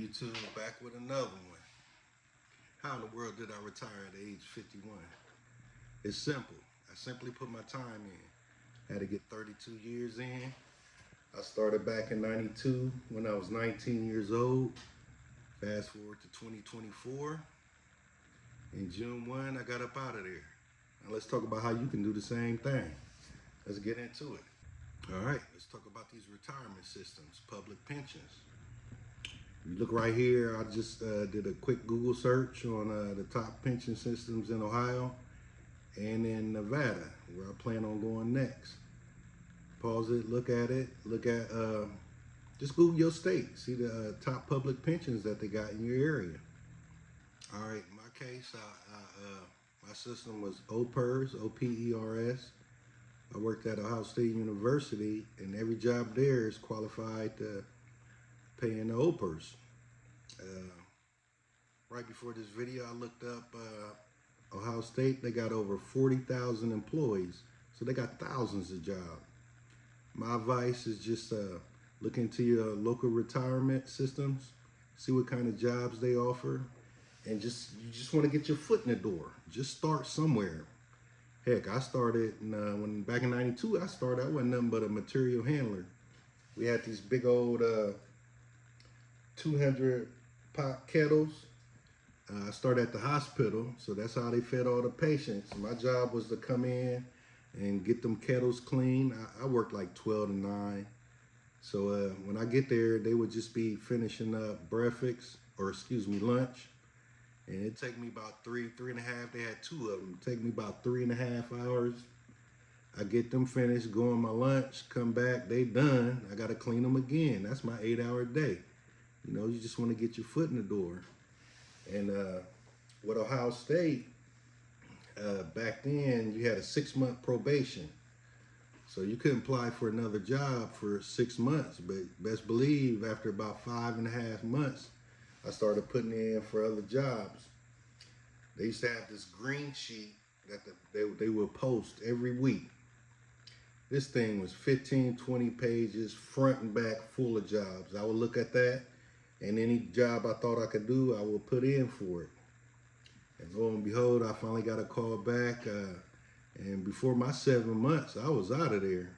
YouTube, back with another one. How in the world did I retire at age 51? It's simple. I simply put my time in. Had to get 32 years in. I started back in 92 when I was 19 years old. Fast forward to 2024. In June 1, I got up out of there. Now let's talk about how you can do the same thing. Let's get into it. All right, let's talk about these retirement systems, public pensions. You look right here, I just did a quick Google search on the top pension systems in Ohio and in Nevada, where I plan on going next. Pause it, look at it, just Google your state, see the top public pensions that they got in your area. All right, in my case, my system was OPERS, O-P-E-R-S. I worked at Ohio State University, and every job there is qualified to pay in the OPERS. Right before this video, I looked up Ohio State. They got over 40,000 employees, so they got thousands of jobs. My advice is just look into your local retirement systems, see what kind of jobs they offer, and you just want to get your foot in the door. Just start somewhere. Heck, I started when back in '92. I wasn't nothing but a material handler. We had these big old 200 pot kettles. I started at the hospital, so that's how they fed all the patients. My job was to come in and get them kettles clean. I worked like 12 to 9. So when I get there, they would just be finishing up breakfast, or excuse me, lunch. And it'd take me about three and a half. They had 2 of them. It'd take me about 3.5 hours. I get them finished, go on my lunch, come back, they done. I gotta clean them again. That's my 8-hour day. You know, you just wanna get your foot in the door. And with Ohio State, back then you had a 6-month probation. So you couldn't apply for another job for 6 months, but best believe after about 5.5 months, I started putting in for other jobs. They used to have this green sheet that they would post every week. This thing was 15, 20 pages, front and back, full of jobs. I would look at that, and any job I thought I could do, I would put in for it. And lo and behold, I finally got a call back, and before my 7 months, I was out of there.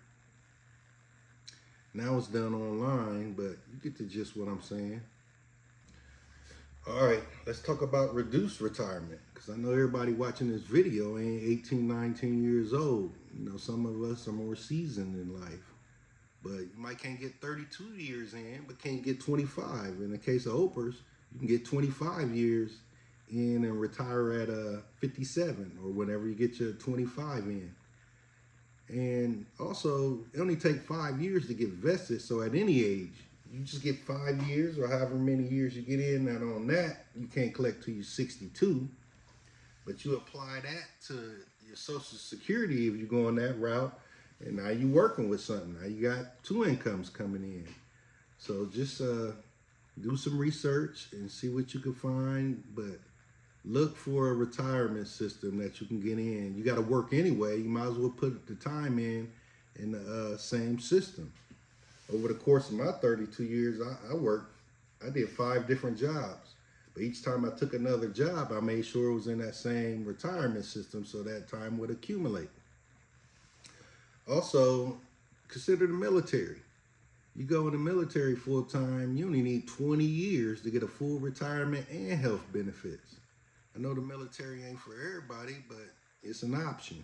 Now it's done online, but you get the gist what I'm saying. All right, let's talk about reduced retirement, because I know everybody watching this video ain't 18, 19 years old. You know, some of us are more seasoned in life, but you might can't get 32 years in, but can't get 25. In the case of OPERS, you can get 25 years in and retire at 57 or whenever you get your 25 in. And also, it only takes 5 years to get vested, so at any age, you just get 5 years or however many years you get in. And on that, you can't collect till you're 62, but you apply that to your Social Security if you go on that route, and now you're working with something. Now you got 2 incomes coming in. So just do some research and see what you can find, but look for a retirement system that you can get in. You got to work anyway. You might as well put the time in the same system. Over the course of my 32 years, I worked. I did 5 different jobs. But each time I took another job, I made sure it was in that same retirement system so that time would accumulate. Also, consider the military. You go in the military full time, you only need 20 years to get a full retirement and health benefits. I know the military ain't for everybody, but it's an option.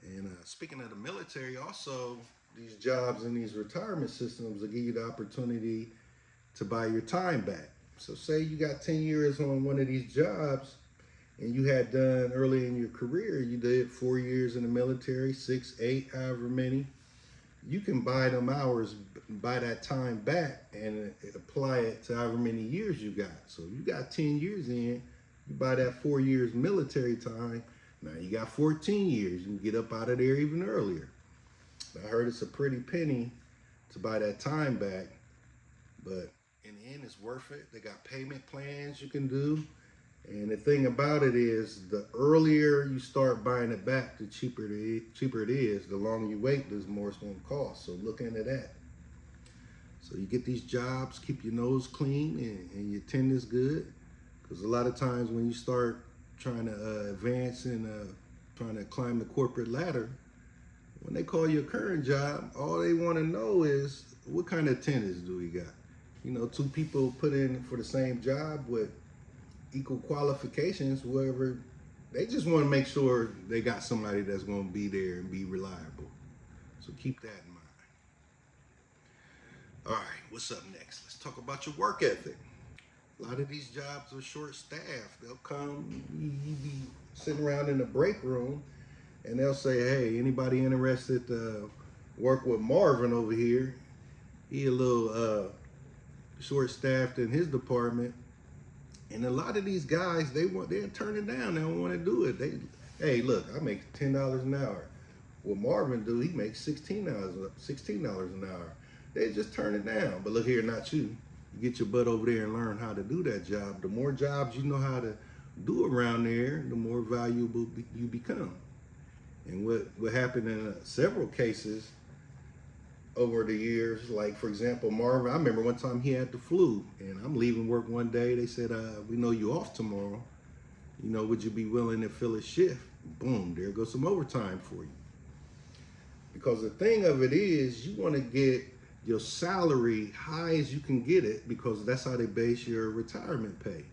And speaking of the military, also, these jobs and these retirement systems will give you the opportunity to buy your time back. So say you got 10 years on one of these jobs and you had done early in your career, you did 4 years in the military, 6, 8, however many. You can buy them hours, buy that time back and apply it to however many years you got. So you got 10 years in, you buy that 4 years military time, now you got 14 years. You can get up out of there even earlier. I heard it's a pretty penny to buy that time back, but in the end, it's worth it. They got payment plans you can do. And the thing about it is, the earlier you start buying it back, the cheaper it is. The longer you wait, the more it's going to cost. So look into that. So you get these jobs, keep your nose clean and your attendance good. Because a lot of times when you start trying to advance and trying to climb the corporate ladder, when they call your current job, all they want to know is what kind of attendance do we got? You know, two people put in for the same job with equal qualifications, whatever. They just want to make sure they got somebody that's going to be there and be reliable. So keep that in mind. All right, what's up next? Let's talk about your work ethic. A lot of these jobs are short staffed. They'll come, you be sitting around in the break room, and they'll say, hey, anybody interested to work with Marvin over here? He a little short staffed in his department. And a lot of these guys, they're turning down. They don't want to do it. Hey, look, I make $10 an hour. What Marvin do, he makes $16 an hour. They just turn it down. But look here, not you. You get your butt over there and learn how to do that job. The more jobs you know how to do around there, the more valuable you become. And what happened in several cases over the years, like for example, Marvin, I remember one time he had the flu and I'm leaving work one day. They said, we know you off tomorrow. You know, would you be willing to fill a shift? Boom, there goes some overtime for you. Because the thing of it is, you want to get your salary high as you can get it, because that's how they base your retirement pay.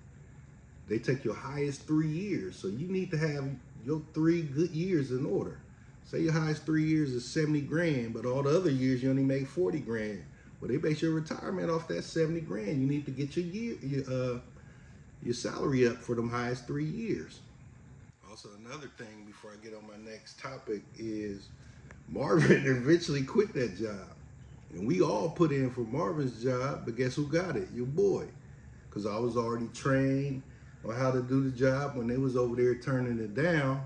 They take your highest 3 years. So you need to have your 3 good years in order. Say your highest 3 years is 70 grand, but all the other years you only make 40 grand. Well, they base your retirement off that 70 grand. You need to get your salary up for them highest 3 years. Also, another thing before I get on my next topic is Marvin eventually quit that job. And we all put in for Marvin's job, but guess who got it? Your boy. Because I was already trained on how to do the job. When they was over there turning it down,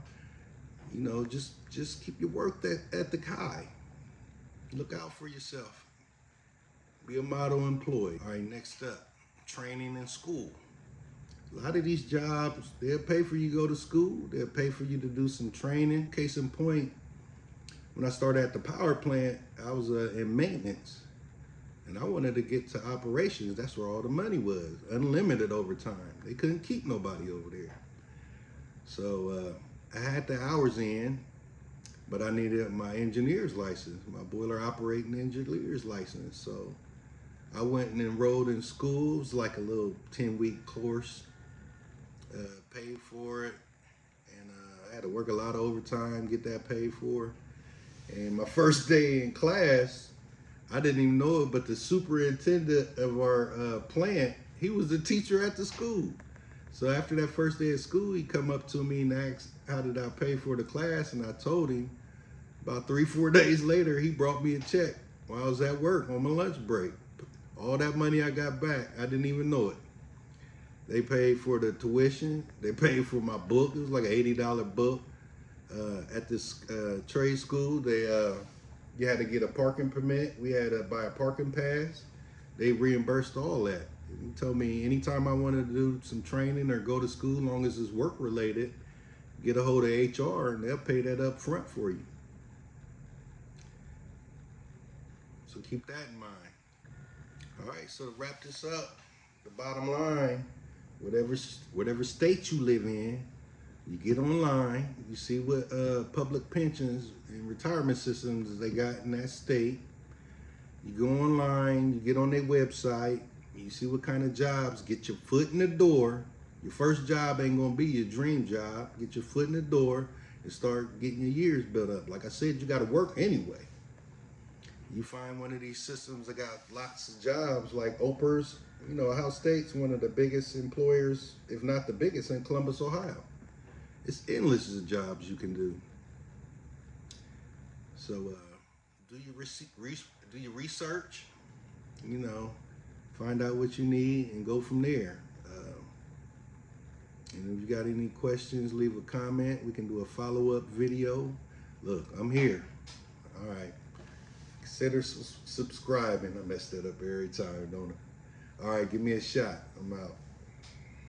you know, just keep your work ethic high. Look out for yourself. Be a model employee. All right, next up, training in school. A lot of these jobs, they'll pay for you to go to school. They'll pay for you to do some training. Case in point, when I started at the power plant, I was in maintenance. And I wanted to get to operations. That's where all the money was. Unlimited overtime. They couldn't keep nobody over there. So I had the hours in, but I needed my engineer's license, my boiler operating engineer's license. So I went and enrolled in school. It was like a little 10-week course. Paid for it. And I had to work a lot of overtime, get that paid for. And my first day in class, I didn't even know it, but the superintendent of our plant, he was the teacher at the school. So after that first day of school, he come up to me and asked, how did I pay for the class? And I told him. About 3-4 days later, he brought me a check while I was at work on my lunch break. All that money I got back, I didn't even know it. They paid for the tuition. They paid for my book. It was like an $80 book. At this trade school, you had to get a parking permit. We had to buy a parking pass. They reimbursed all that. He told me anytime I wanted to do some training or go to school, as long as it's work related, get a hold of HR and they'll pay that up front for you. So keep that in mind. All right, so to wrap this up, the bottom line, whatever state you live in, you get online, you see what public pensions and retirement systems they got in that state. You go online, you get on their website, you see what kind of jobs, get your foot in the door. Your first job ain't gonna be your dream job. Get your foot in the door and start getting your years built up. Like I said, you gotta work anyway. You find one of these systems that got lots of jobs, like OPERS, you know, Ohio State's one of the biggest employers, if not the biggest, in Columbus, Ohio. It's endless of jobs you can do. So do your research, you know, find out what you need and go from there. And if you got any questions, leave a comment. We can do a follow-up video. Look, I'm here. All right. Consider subscribing. I messed that up every time, don't I? All right, give me a shot. I'm out.